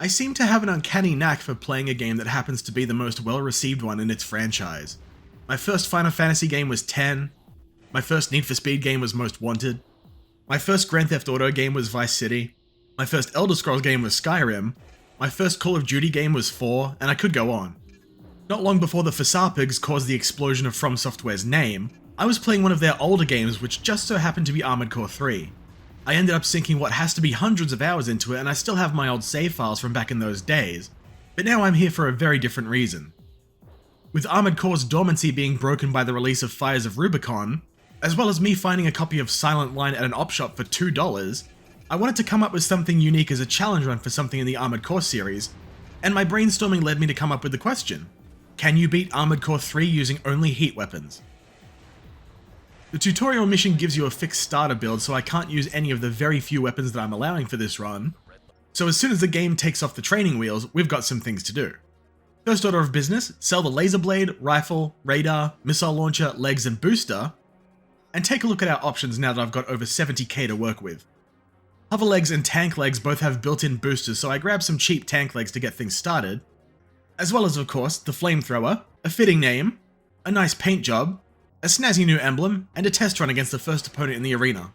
I seem to have an uncanny knack for playing a game that happens to be the most well-received one in its franchise. My first Final Fantasy game was 10, my first Need for Speed game was Most Wanted, my first Grand Theft Auto game was Vice City, my first Elder Scrolls game was Skyrim, my first Call of Duty game was 4, and I could go on. Not long before the Fasapigs caused the explosion of From Software's name, I was playing one of their older games which just so happened to be Armored Core 3. I ended up sinking what has to be hundreds of hours into it, and I still have my old save files from back in those days, but now I'm here for a very different reason. With Armored Core's dormancy being broken by the release of Fires of Rubicon, as well as me finding a copy of Silent Line at an op shop for $2, I wanted to come up with something unique as a challenge run for something in the Armored Core series, and my brainstorming led me to come up with the question: can you beat Armored Core 3 using only heat weapons? The tutorial mission gives you a fixed starter build, so I can't use any of the very few weapons that I'm allowing for this run, so as soon as the game takes off the training wheels, we've got some things to do. First order of business, sell the laser blade, rifle, radar, missile launcher, legs and booster, and take a look at our options now that I've got over 70k to work with. Hover legs and tank legs both have built-in boosters, so I grabbed some cheap tank legs to get things started, as well as of course the flamethrower, a fitting name, a nice paint job, a snazzy new emblem, and a test run against the first opponent in the arena.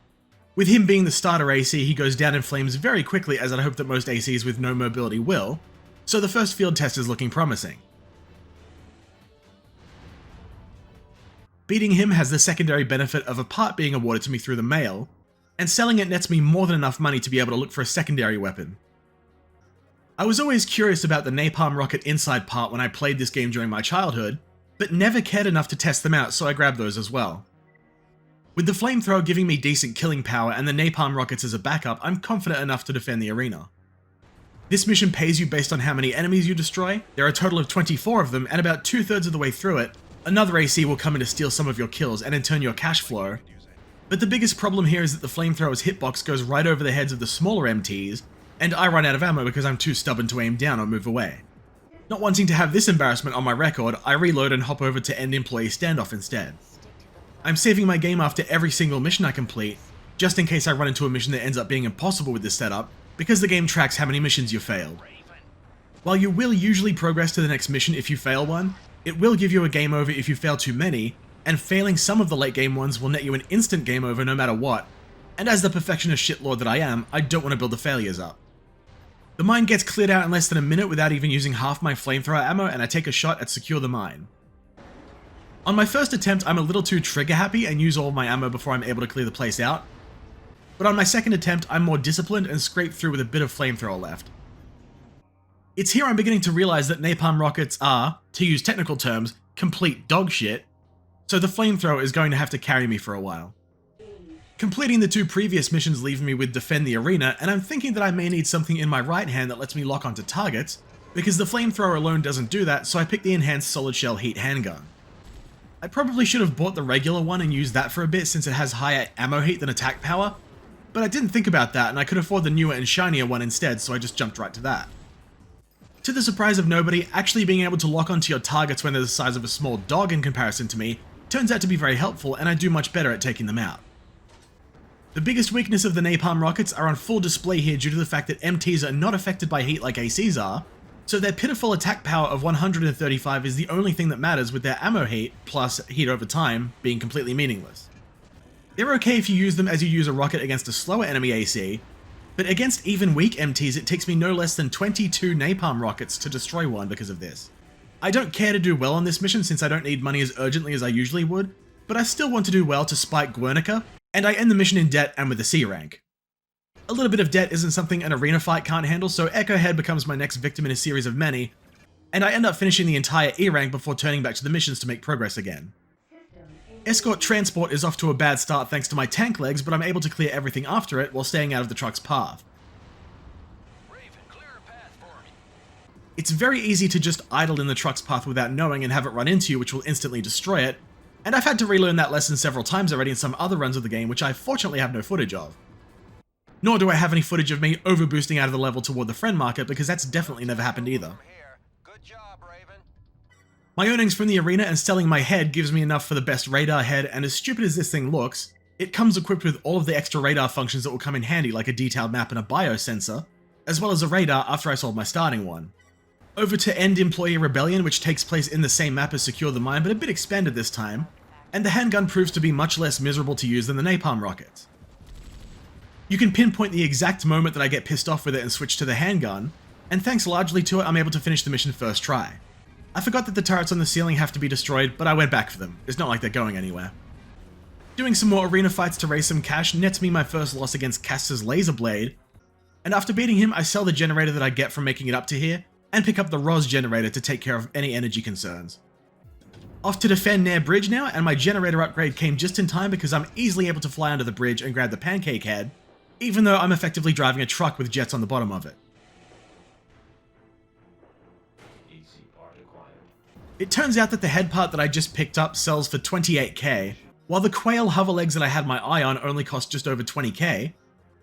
With him being the starter AC, he goes down in flames very quickly, as I'd hope that most ACs with no mobility will, so the first field test is looking promising. Beating him has the secondary benefit of a part being awarded to me through the mail, and selling it nets me more than enough money to be able to look for a secondary weapon. I was always curious about the napalm rocket inside part when I played this game during my childhood, but never cared enough to test them out, so I grabbed those as well. With the flamethrower giving me decent killing power and the napalm rockets as a backup, I'm confident enough to defend the arena. This mission pays you based on how many enemies you destroy. There are a total of 24 of them, and about 2/3 of the way through it, another AC will come in to steal some of your kills and in turn your cash flow. But the biggest problem here is that the flamethrower's hitbox goes right over the heads of the smaller MTs, and I run out of ammo because I'm too stubborn to aim down or move away. Not wanting to have this embarrassment on my record, I reload and hop over to end employee standoff instead. I'm saving my game after every single mission I complete, just in case I run into a mission that ends up being impossible with this setup, because the game tracks how many missions you failed. While you will usually progress to the next mission if you fail one, it will give you a game over if you fail too many, and failing some of the late game ones will net you an instant game over no matter what, and as the perfectionist shitlord that I am, I don't want to build the failures up. The mine gets cleared out in less than a minute without even using half my flamethrower ammo, and I take a shot at Secure the Mine. On my first attempt, I'm a little too trigger happy and use all of my ammo before I'm able to clear the place out, but on my second attempt, I'm more disciplined and scrape through with a bit of flamethrower left. It's here I'm beginning to realize that napalm rockets are, to use technical terms, complete dog shit, so the flamethrower is going to have to carry me for a while. Completing the 2 previous missions leave me with Defend the Arena, and I'm thinking that I may need something in my right hand that lets me lock onto targets, because the flamethrower alone doesn't do that, so I picked the enhanced solid shell heat handgun. I probably should have bought the regular one and used that for a bit since it has higher ammo heat than attack power, but I didn't think about that and I could afford the newer and shinier one instead, so I just jumped right to that. To the surprise of nobody, actually being able to lock onto your targets when they're the size of a small dog in comparison to me turns out to be very helpful, and I do much better at taking them out. The biggest weakness of the napalm rockets are on full display here due to the fact that MTs are not affected by heat like ACs are, so their pitiful attack power of 135 is the only thing that matters, with their ammo heat, plus heat over time, being completely meaningless. They're okay if you use them as you use a rocket against a slower enemy AC, but against even weak MTs it takes me no less than 22 napalm rockets to destroy one because of this. I don't care to do well on this mission since I don't need money as urgently as I usually would, but I still want to do well to spike Guernica, and I end the mission in debt and with a C rank. A little bit of debt isn't something an arena fight can't handle, so Echo Head becomes my next victim in a series of many, and I end up finishing the entire E rank before turning back to the missions to make progress again. Escort Transport is off to a bad start thanks to my tank legs, but I'm able to clear everything after it while staying out of the truck's path. It's very easy to just idle in the truck's path without knowing and have it run into you, which will instantly destroy it, and I've had to relearn that lesson several times already in some other runs of the game, which I fortunately have no footage of. Nor do I have any footage of me overboosting out of the level toward the friend market, because that's definitely never happened either. My earnings from the arena and selling my head gives me enough for the best radar head, and as stupid as this thing looks, it comes equipped with all of the extra radar functions that will come in handy, like a detailed map and a biosensor, as well as a radar after I sold my starting one. Over to End Employee Rebellion, which takes place in the same map as Secure the Mine, but a bit expanded this time, and the handgun proves to be much less miserable to use than the napalm rockets. You can pinpoint the exact moment that I get pissed off with it and switch to the handgun, and thanks largely to it, I'm able to finish the mission first try. I forgot that the turrets on the ceiling have to be destroyed, but I went back for them. It's not like they're going anywhere. Doing some more arena fights to raise some cash nets me my first loss against Cass's laser blade, and after beating him, I sell the generator that I get from making it up to here, and pick up the ROS generator to take care of any energy concerns. Off to defend Nair Bridge now, and my generator upgrade came just in time because I'm easily able to fly under the bridge and grab the pancake head, even though I'm effectively driving a truck with jets on the bottom of it. It turns out that the head part that I just picked up sells for 28k, while the quail hover legs that I had my eye on only cost just over 20k,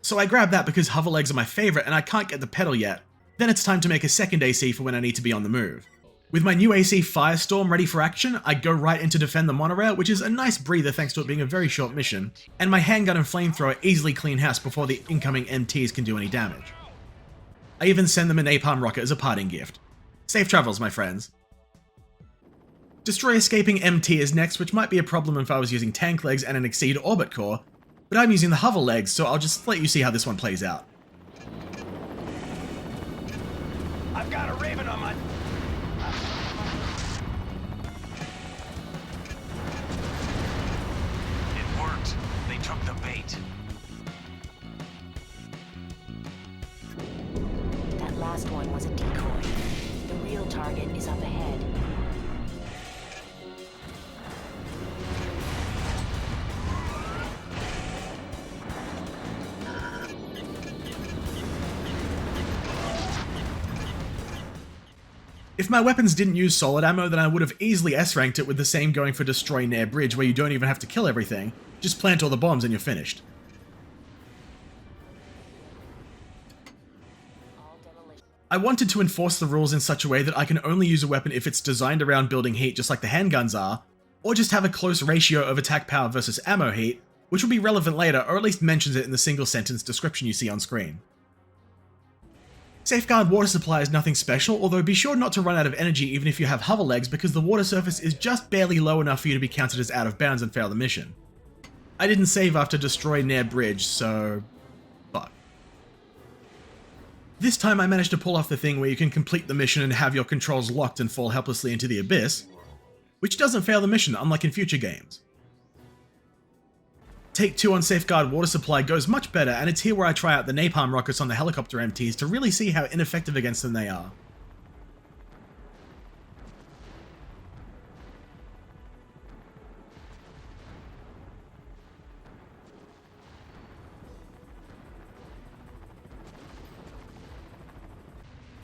so I grabbed that because hover legs are my favourite and I can't get the pedal yet. Then it's time to make a second AC for when I need to be on the move. With my new AC Firestorm ready for action, I go right in to defend the monorail, which is a nice breather thanks to it being a very short mission, and my handgun and flamethrower easily clean house before the incoming MTs can do any damage. I even send them a napalm rocket as a parting gift. Safe travels, my friends. Destroy escaping MT is next, which might be a problem if I was using tank legs and an Exceed orbit core, but I'm using the hover legs, so I'll just let you see how this one plays out. I've got a Raven on my... It worked. They took the bait. That last one was a decoy. The real target is up ahead. If my weapons didn't use solid ammo, then I would have easily S-ranked it with the same going for Destroy Nair Bridge, where you don't even have to kill everything, just plant all the bombs and you're finished. I wanted to enforce the rules in such a way that I can only use a weapon if it's designed around building heat just like the handguns are, or just have a close ratio of attack power versus ammo heat, which will be relevant later, or at least mentions it in the single sentence description you see on screen. Safeguard water supply is nothing special, although be sure not to run out of energy even if you have hover legs because the water surface is just barely low enough for you to be counted as out of bounds and fail the mission. I didn't save after Destroy Nair Bridge, so... fuck. This time I managed to pull off the thing where you can complete the mission and have your controls locked and fall helplessly into the abyss, which doesn't fail the mission unlike in future games. Take 2 on Safeguard water supply goes much better, and it's here where I try out the napalm rockets on the helicopter MTs to really see how ineffective against them they are.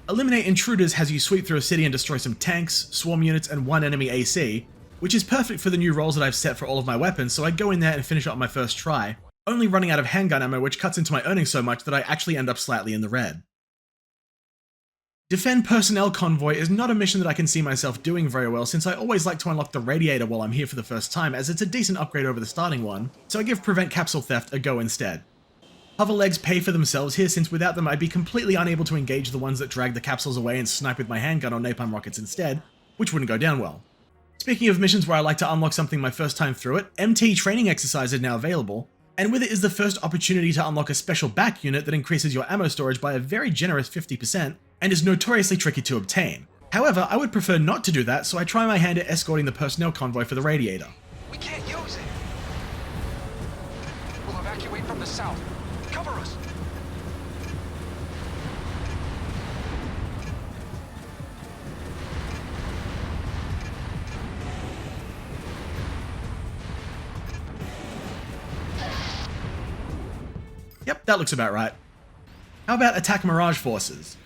Eliminate Intruders has you sweep through a city and destroy some tanks, swarm units, and 1 enemy AC, which is perfect for the new roles that I've set for all of my weapons, so I go in there and finish it on my first try, only running out of handgun ammo, which cuts into my earnings so much that I actually end up slightly in the red. Defend Personnel Convoy is not a mission that I can see myself doing very well, since I always like to unlock the radiator while I'm here for the first time, as it's a decent upgrade over the starting one, so I give Prevent Capsule Theft a go instead. Hover legs pay for themselves here, since without them I'd be completely unable to engage the ones that drag the capsules away and snipe with my handgun or napalm rockets instead, which wouldn't go down well. Speaking of missions where I like to unlock something my first time through it, MT Training Exercise is now available, and with it is the first opportunity to unlock a special back unit that increases your ammo storage by a very generous 50% and is notoriously tricky to obtain. However, I would prefer not to do that, so I try my hand at escorting the personnel convoy for the radiator. We can't use it. We'll evacuate from the south. Cover us. Yep, that looks about right. How about attack Mirage Forces?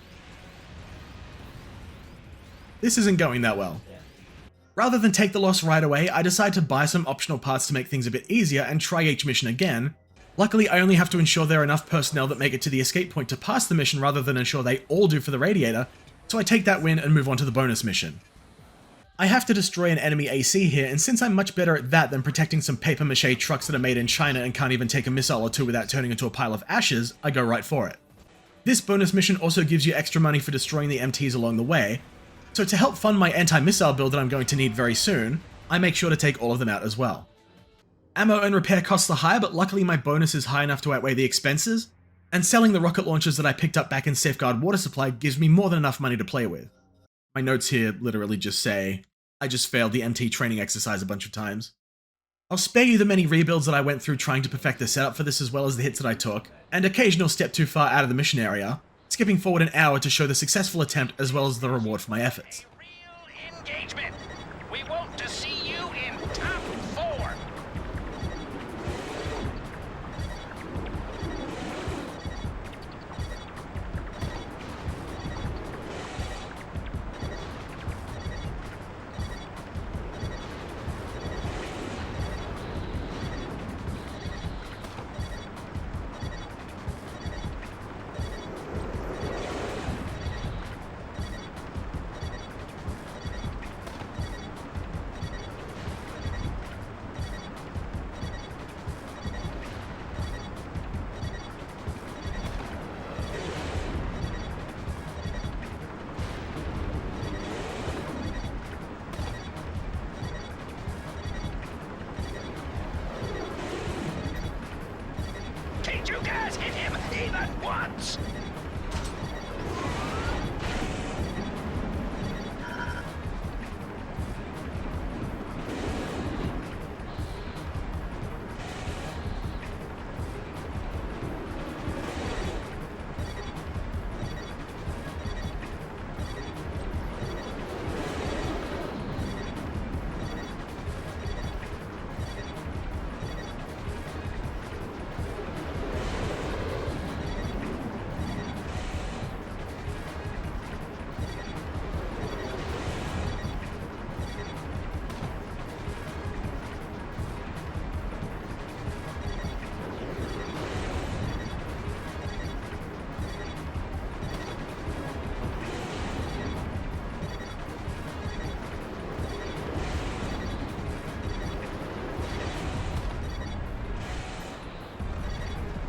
This isn't going that well. Rather than take the loss right away, I decide to buy some optional parts to make things a bit easier and try each mission again. Luckily, I only have to ensure there are enough personnel that make it to the escape point to pass the mission rather than ensure they all do for the radiator, so I take that win and move on to the bonus mission. I have to destroy an enemy AC here, and since I'm much better at that than protecting some papier-mâché trucks that are made in China and can't even take a missile or two without turning into a pile of ashes, I go right for it. This bonus mission also gives you extra money for destroying the MTs along the way, so to help fund my anti-missile build that I'm going to need very soon, I make sure to take all of them out as well. Ammo and repair costs are high, but luckily my bonus is high enough to outweigh the expenses, and selling the rocket launchers that I picked up back in Safeguard Water Supply gives me more than enough money to play with. My notes here literally just say, I just failed the MT training exercise a bunch of times. I'll spare you the many rebuilds that I went through trying to perfect the setup for this as well as the hits that I took, and occasional step too far out of the mission area, skipping forward an hour to show the successful attempt as well as the reward for my efforts. Real engagement. We want to see you in top 4. Can't you guys hit him even once?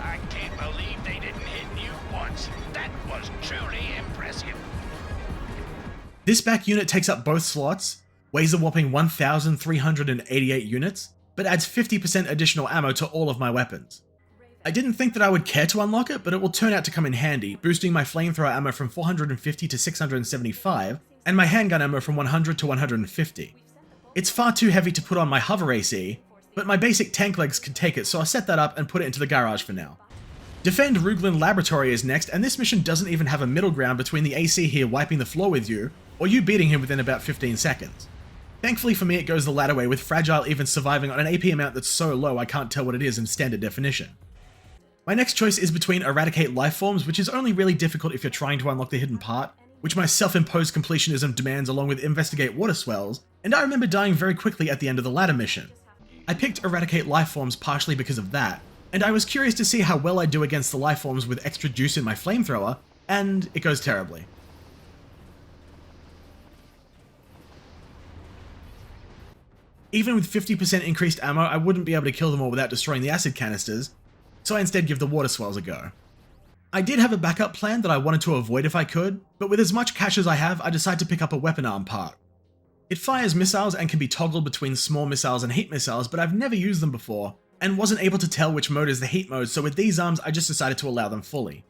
I can't believe they didn't hit you once. That was truly impressive. This back unit takes up both slots, weighs a whopping 1,388 units, but adds 50% additional ammo to all of my weapons. I didn't think that I would care to unlock it, but it will turn out to come in handy, boosting my flamethrower ammo from 450 to 675, and my handgun ammo from 100 to 150. It's far too heavy to put on my hover AC, but my basic tank legs can take it, so I'll set that up and put it into the garage for now. Defend Ruglin Laboratory is next, and this mission doesn't even have a middle ground between the AC here wiping the floor with you, or you beating him within about 15 seconds. Thankfully for me it goes the latter way, with Fragile even surviving on an AP amount that's so low I can't tell what it is in standard definition. My next choice is between Eradicate Lifeforms, which is only really difficult if you're trying to unlock the hidden part, which my self-imposed completionism demands, along with Investigate Water Swells, and I remember dying very quickly at the end of the latter mission. I picked Eradicate Lifeforms partially because of that, and I was curious to see how well I do against the lifeforms with extra juice in my flamethrower, and it goes terribly. Even with 50% increased ammo, I wouldn't be able to kill them all without destroying the acid canisters, so I instead give the water swells a go. I did have a backup plan that I wanted to avoid if I could, but with as much cash as I have, I decided to pick up a weapon arm part. It fires missiles and can be toggled between small missiles and heat missiles, but I've never used them before, and wasn't able to tell which mode is the heat mode, so with these arms I just decided to allow them fully.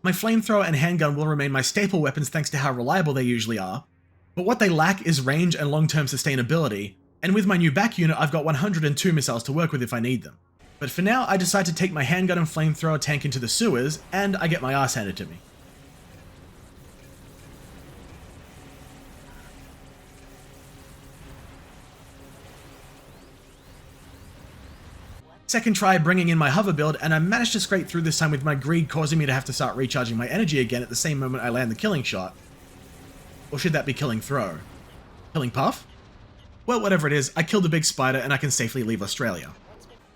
My flamethrower and handgun will remain my staple weapons thanks to how reliable they usually are, but what they lack is range and long-term sustainability, and with my new back unit I've got 102 missiles to work with if I need them. But for now I decide to take my handgun and flamethrower tank into the sewers, and I get my ass handed to me. Second try bringing in my hover build, and I managed to scrape through this time with my greed causing me to have to start recharging my energy again at the same moment I land the killing shot. Or should that be killing throw? Killing puff? Well, whatever it is, I killed the big spider and I can safely leave Australia.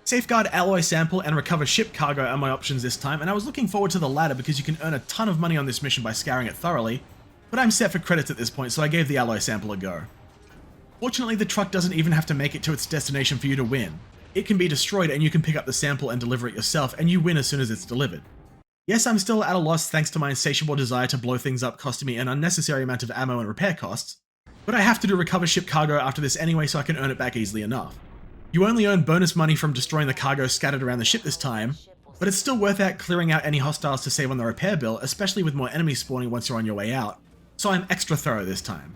Safeguard alloy sample and recover ship cargo are my options this time, and I was looking forward to the latter because you can earn a ton of money on this mission by scouring it thoroughly, but I'm set for credits at this point, so I gave the alloy sample a go. Fortunately, the truck doesn't even have to make it to its destination for you to win. It can be destroyed and you can pick up the sample and deliver it yourself, and you win as soon as it's delivered. Yes, I'm still at a loss thanks to my insatiable desire to blow things up costing me an unnecessary amount of ammo and repair costs, but I have to do recover ship cargo after this anyway so I can earn it back easily enough. You only earn bonus money from destroying the cargo scattered around the ship this time, but it's still worth out clearing out any hostiles to save on the repair bill, especially with more enemies spawning once you're on your way out, so I'm extra thorough this time.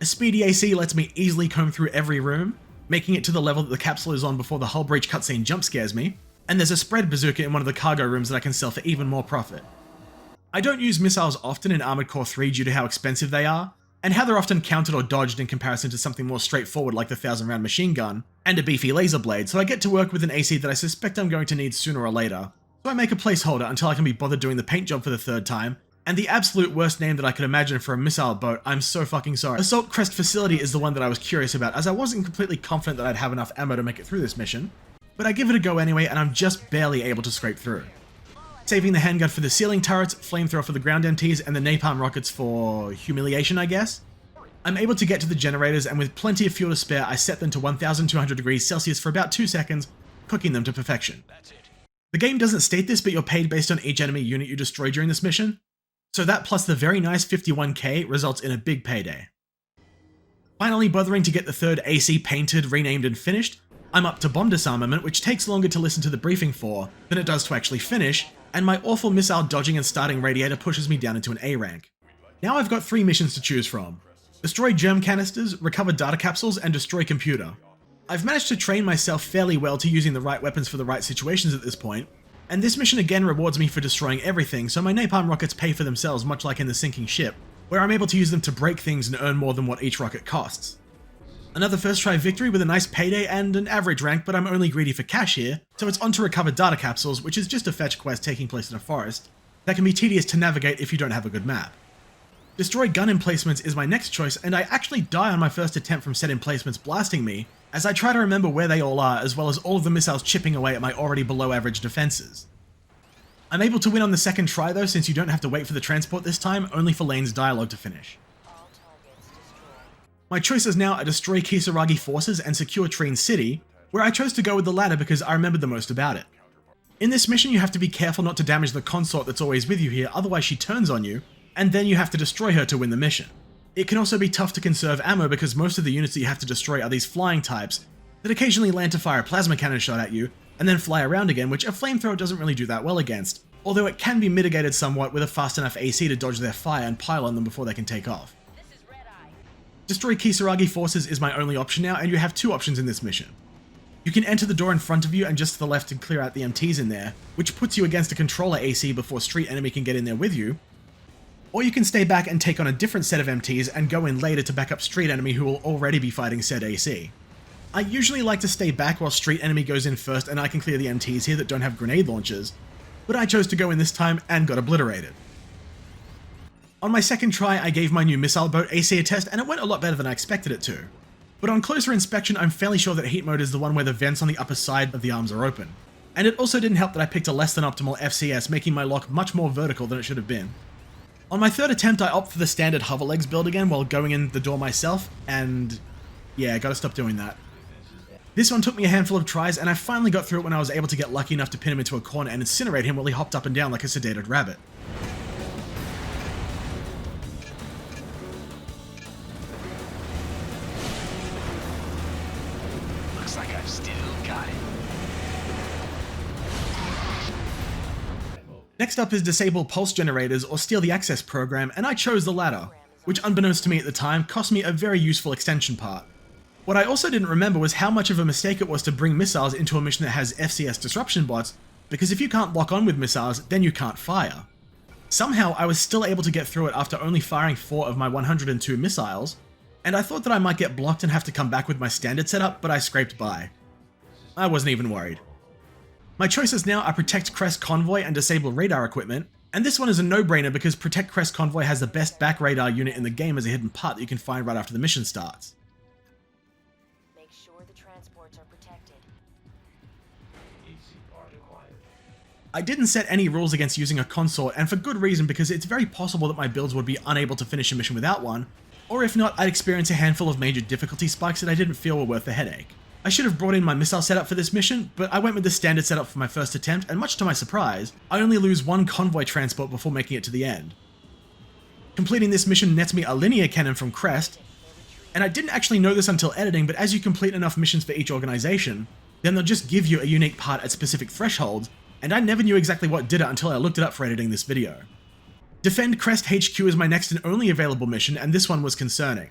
A speedy AC lets me easily comb through every room, making it to the level that the capsule is on before the hull breach cutscene jump scares me, and there's a spread bazooka in one of the cargo rooms that I can sell for even more profit. I don't use missiles often in Armored Core 3 due to how expensive they are, and how they're often countered or dodged in comparison to something more straightforward like the 1000-round machine gun, and a beefy laser blade, so I get to work with an AC that I suspect I'm going to need sooner or later, so I make a placeholder until I can be bothered doing the paint job for the third time, and the absolute worst name that I could imagine for a missile boat, I'm so fucking sorry. Assault Crest Facility is the one that I was curious about, as I wasn't completely confident that I'd have enough ammo to make it through this mission, but I give it a go anyway, and I'm just barely able to scrape through. Saving the handgun for the ceiling turrets, flamethrower for the ground MTs, and the napalm rockets for humiliation, I guess. I'm able to get to the generators, and with plenty of fuel to spare, I set them to 1200 degrees Celsius for about 2 seconds, cooking them to perfection. The game doesn't state this, but you're paid based on each enemy unit you destroy during this mission, so that plus the very nice 51k results in a big payday. Finally bothering to get the third AC painted, renamed, and finished, I'm up to bomb disarmament, which takes longer to listen to the briefing for than it does to actually finish, and my awful missile dodging and starting radiator pushes me down into an A rank. Now I've got 3 missions to choose from. Destroy germ canisters, recover data capsules, and destroy computer. I've managed to train myself fairly well to using the right weapons for the right situations at this point, and this mission again rewards me for destroying everything, so my napalm rockets pay for themselves much like in the sinking ship, where I'm able to use them to break things and earn more than what each rocket costs. Another first try victory with a nice payday and an average rank, but I'm only greedy for cash here, so it's on to recover data capsules, which is just a fetch quest taking place in a forest that can be tedious to navigate if you don't have a good map. Destroy gun emplacements is my next choice, and I actually die on my first attempt from said emplacements blasting me, as I try to remember where they all are, as well as all of the missiles chipping away at my already below average defenses. I'm able to win on the second try though, since you don't have to wait for the transport this time, only for Lane's dialogue to finish. My choices now are destroy Kisaragi forces and secure Treen City, where I chose to go with the latter because I remembered the most about it. In this mission you have to be careful not to damage the consort that's always with you here, otherwise she turns on you, and then you have to destroy her to win the mission. It can also be tough to conserve ammo because most of the units that you have to destroy are these flying types that occasionally land to fire a plasma cannon shot at you, and then fly around again, which a flamethrower doesn't really do that well against, although it can be mitigated somewhat with a fast enough AC to dodge their fire and pile on them before they can take off. Destroy Kisaragi forces is my only option now, and you have 2 options in this mission. You can enter the door in front of you and just to the left and clear out the MTs in there, which puts you against a controller AC before street enemy can get in there with you, or you can stay back and take on a different set of MTs and go in later to back up street enemy who will already be fighting said AC. I usually like to stay back while street enemy goes in first and I can clear the MTs here that don't have grenade launchers, but I chose to go in this time and got obliterated. On my second try, I gave my new missile boat AC a test, and it went a lot better than I expected it to. But on closer inspection, I'm fairly sure that heat mode is the one where the vents on the upper side of the arms are open. And it also didn't help that I picked a less than optimal FCS, making my lock much more vertical than it should have been. On my third attempt, I opt for the standard hover legs build again while going in the door myself, and yeah, gotta stop doing that. This one took me a handful of tries, and I finally got through it when I was able to get lucky enough to pin him into a corner and incinerate him while he hopped up and down like a sedated rabbit. Looks like I've still got it. Next up is disable pulse generators or steal the access program, and I chose the latter, which unbeknownst to me at the time cost me a very useful extension part. What I also didn't remember was how much of a mistake it was to bring missiles into a mission that has FCS disruption bots, because if you can't lock on with missiles, then you can't fire. Somehow I was still able to get through it after only firing 4 of my 102 missiles, and I thought that I might get blocked and have to come back with my standard setup, but I scraped by. I wasn't even worried. My choices now are Protect Crest Convoy and Disable Radar Equipment, and this one is a no-brainer because Protect Crest Convoy has the best back radar unit in the game as a hidden part that you can find right after the mission starts. Make sure the transports are protected. I didn't set any rules against using a consort, and for good reason, because it's very possible that my builds would be unable to finish a mission without one, or if not, I'd experience a handful of major difficulty spikes that I didn't feel were worth the headache. I should have brought in my missile setup for this mission, but I went with the standard setup for my first attempt, and much to my surprise, I only lose one convoy transport before making it to the end. Completing this mission nets me a linear cannon from Crest, and I didn't actually know this until editing, but as you complete enough missions for each organization, then they'll just give you a unique part at specific thresholds, and I never knew exactly what did it until I looked it up for editing this video. Defend Crest HQ is my next and only available mission, and this one was concerning.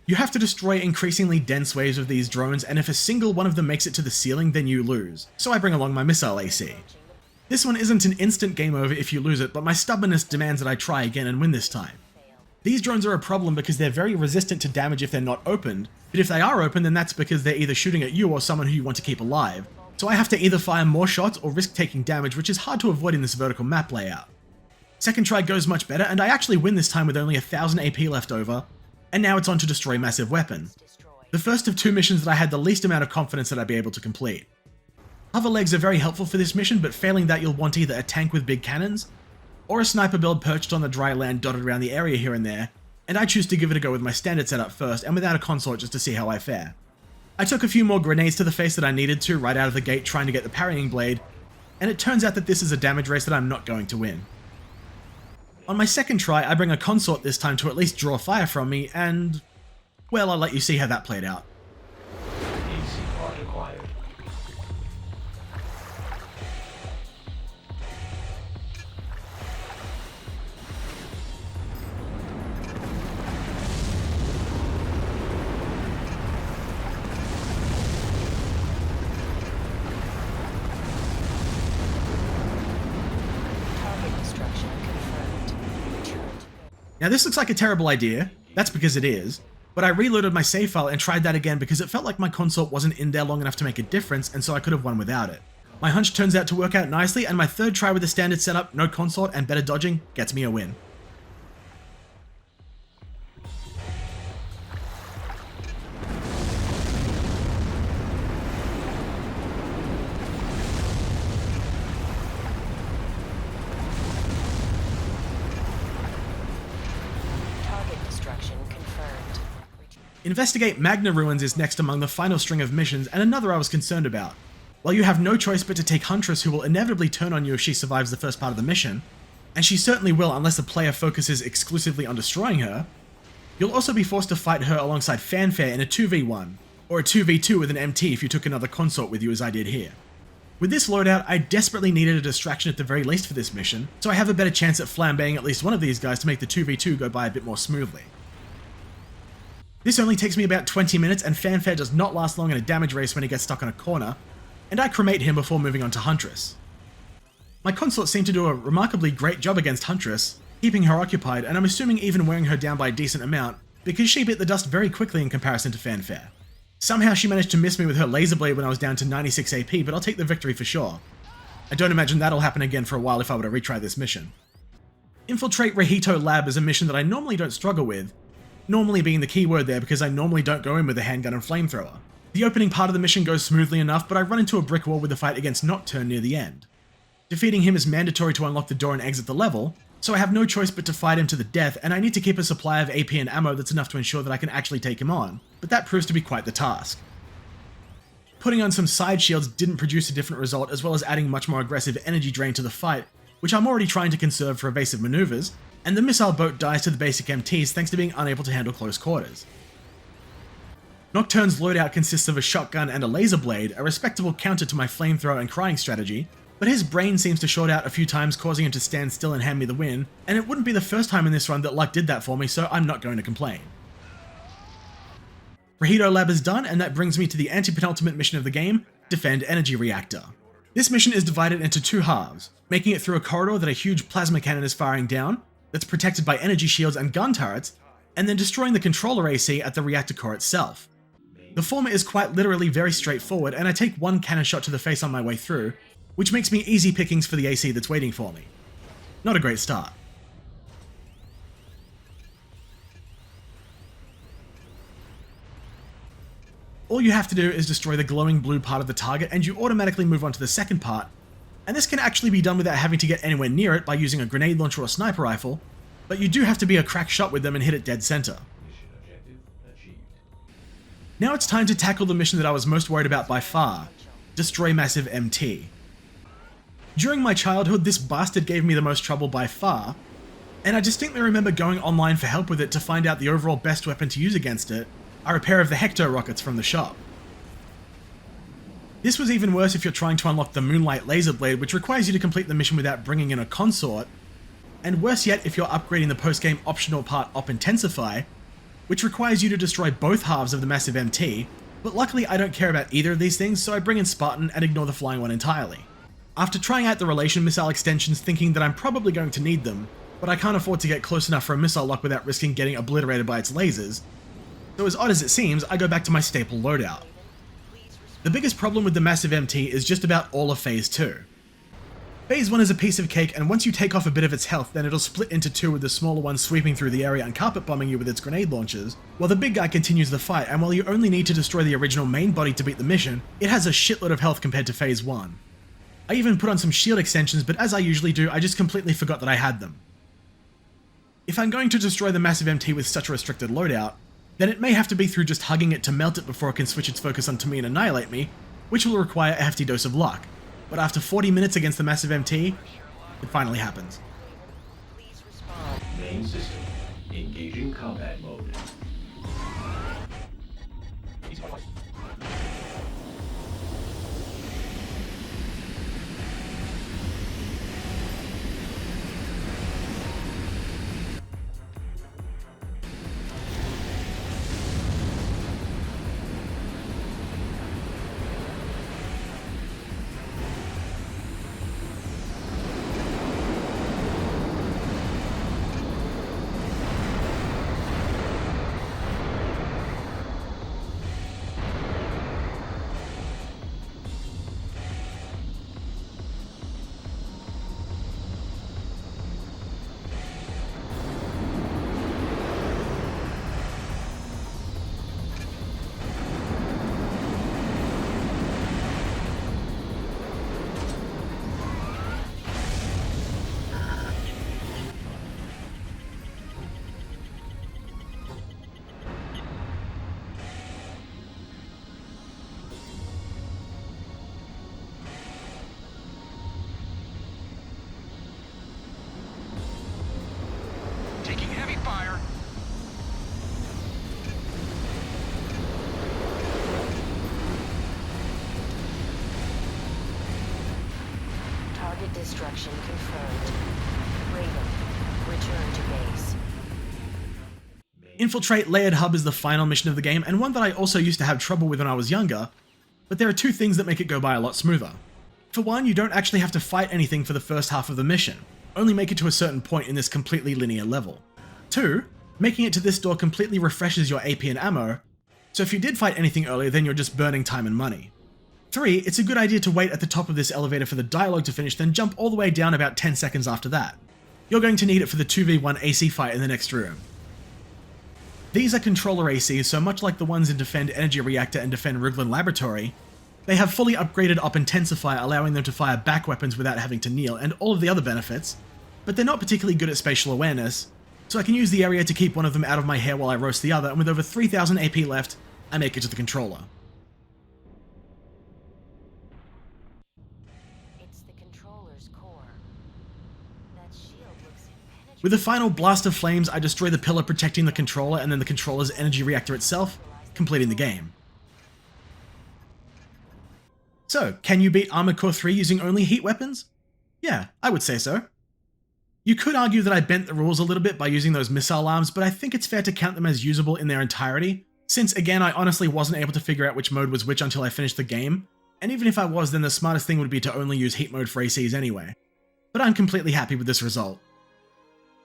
You have to destroy increasingly dense waves of these drones, and if a single one of them makes it to the ceiling, then you lose, so I bring along my missile AC. This one isn't an instant game over if you lose it, but my stubbornness demands that I try again and win this time. These drones are a problem because they're very resistant to damage if they're not opened, but if they are open, then that's because they're either shooting at you or someone who you want to keep alive, so I have to either fire more shots or risk taking damage, which is hard to avoid in this vertical map layout. Second try goes much better, and I actually win this time with only 1000 AP left over, and now it's on to destroy massive weapon. The first of two missions that I had the least amount of confidence that I'd be able to complete. Hover legs are very helpful for this mission, but failing that you'll want either a tank with big cannons, or a sniper build perched on the dry land dotted around the area here and there, and I choose to give it a go with my standard setup first and without a consort just to see how I fare. I took a few more grenades to the face that I needed to right out of the gate trying to get the parrying blade, and it turns out that this is a damage race that I'm not going to win. On my second try, I bring a consort this time to at least draw fire from me, and well, I'll let you see how that played out. Easy part acquired. Target destruction confirmed. Return to Now this looks like a terrible idea, that's because it is, but I reloaded my save file and tried that again because it felt like my consort wasn't in there long enough to make a difference, and so I could have won without it. My hunch turns out to work out nicely, and my third try with the standard setup, no consort and better dodging, gets me a win. target destruction confirmed. Investigate Magna Ruins is next among the final string of missions, and another I was concerned about. While you have no choice but to take Huntress, who will inevitably turn on you if she survives the first part of the mission, and she certainly will unless the player focuses exclusively on destroying her, you'll also be forced to fight her alongside Fanfare in a 2v1, or a 2v2 with an MT if you took another consort with you as I did here. With this loadout, I desperately needed a distraction at the very least for this mission, so I have a better chance at flambeing at least one of these guys to make the 2v2 go by a bit more smoothly. This only takes me about 20 minutes, and Fanfare does not last long in a damage race when he gets stuck on a corner, and I cremate him before moving on to Huntress. My consort seemed to do a remarkably great job against Huntress, keeping her occupied, and I'm assuming even wearing her down by a decent amount, because she bit the dust very quickly in comparison to Fanfare. Somehow she managed to miss me with her laser blade when I was down to 96 AP, but I'll take the victory for sure. I don't imagine that'll happen again for a while if I were to retry this mission. Infiltrate Rahito Lab is a mission that I normally don't struggle with, normally being the key word there because I normally don't go in with a handgun and flamethrower. The opening part of the mission goes smoothly enough, but I run into a brick wall with the fight against Nocturne near the end. Defeating him is mandatory to unlock the door and exit the level, so I have no choice but to fight him to the death, and I need to keep a supply of AP and ammo that's enough to ensure that I can actually take him on, but that proves to be quite the task. Putting on some side shields didn't produce a different result, as well as adding much more aggressive energy drain to the fight, which I'm already trying to conserve for evasive maneuvers, and the missile boat dies to the basic MTs thanks to being unable to handle close quarters. Nocturne's loadout consists of a shotgun and a laser blade, a respectable counter to my flamethrower and crying strategy, but his brain seems to short out a few times, causing him to stand still and hand me the win, and it wouldn't be the first time in this run that luck did that for me, so I'm not going to complain. Rahito Lab is done, and that brings me to the anti-penultimate mission of the game, Defend Energy Reactor. This mission is divided into two halves, making it through a corridor that a huge plasma cannon is firing down, that's protected by energy shields and gun turrets, and then destroying the controller AC at the reactor core itself. The former is quite literally very straightforward, and I take one cannon shot to the face on my way through, which makes me easy pickings for the AC that's waiting for me. Not a great start. All you have to do is destroy the glowing blue part of the target, and you automatically move on to the second part, and this can actually be done without having to get anywhere near it by using a grenade launcher or sniper rifle, but you do have to be a crack shot with them and hit it dead center. Mission objective achieved. Now it's time to tackle the mission that I was most worried about by far, destroy massive MT. During my childhood, this bastard gave me the most trouble by far, and I distinctly remember going online for help with it to find out the overall best weapon to use against it are a pair of the Hector rockets from the shop. This was even worse if you're trying to unlock the Moonlight Laser Blade, which requires you to complete the mission without bringing in a consort, and worse yet if you're upgrading the post-game optional part Op Intensify, which requires you to destroy both halves of the massive MT, but luckily I don't care about either of these things, so I bring in Spartan and ignore the flying one entirely. After trying out the relation missile extensions thinking that I'm probably going to need them, but I can't afford to get close enough for a missile lock without risking getting obliterated by its lasers, so as odd as it seems, I go back to my staple loadout. The biggest problem with the massive MT is just about all of Phase 2. Phase 1 is a piece of cake, and once you take off a bit of its health, then it'll split into two with the smaller one sweeping through the area and carpet bombing you with its grenade launchers, while the big guy continues the fight, and while you only need to destroy the original main body to beat the mission, it has a shitload of health compared to Phase 1. I even put on some shield extensions, but as I usually do, I just completely forgot that I had them. If I'm going to destroy the massive MT with such a restricted loadout, then it may have to be through just hugging it to melt it before it can switch its focus onto me and annihilate me, which will require a hefty dose of luck. But after 40 minutes against the massive MT, it finally happens. Main system. Engaging combat mode. Taking heavy fire. Target destruction confirmed. Raven, return to base. Infiltrate Layered Hub is the final mission of the game, and one that I also used to have trouble with when I was younger, but there are two things that make it go by a lot smoother. For one, you don't actually have to fight anything for the first half of the mission, only make it to a certain point in this completely linear level. Two, making it to this door completely refreshes your AP and ammo, so if you did fight anything earlier then you're just burning time and money. Three, it's a good idea to wait at the top of this elevator for the dialogue to finish, then jump all the way down about 10 seconds after that. You're going to need it for the 2v1 AC fight in the next room. These are controller ACs, so much like the ones in Defend Energy Reactor and Defend Ruglin Laboratory, they have fully upgraded Op Intensify, allowing them to fire back weapons without having to kneel, and all of the other benefits, but they're not particularly good at spatial awareness, so I can use the area to keep one of them out of my hair while I roast the other, and with over 3000 AP left, I make it to the controller. It's the controller's core. That shield looks impenetrable. With a final blast of flames, I destroy the pillar protecting the controller and then the controller's energy reactor itself, completing the game. So, can you beat Armored Core 3 using only heat weapons? Yeah, I would say so. You could argue that I bent the rules a little bit by using those missile arms, but I think it's fair to count them as usable in their entirety, since again I honestly wasn't able to figure out which mode was which until I finished the game, and even if I was, then the smartest thing would be to only use heat mode for ACs anyway. But I'm completely happy with this result.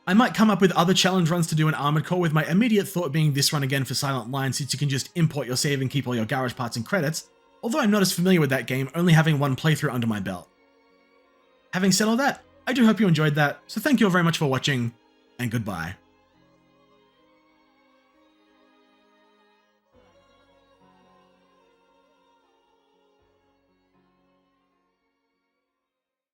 I might come up with other challenge runs to do in Armored Core, with my immediate thought being this run again for Silent Line, since you can just import your save and keep all your garage parts and credits, although I'm not as familiar with that game, only having one playthrough under my belt. Having said all that, I do hope you enjoyed that, so thank you all very much for watching, and goodbye.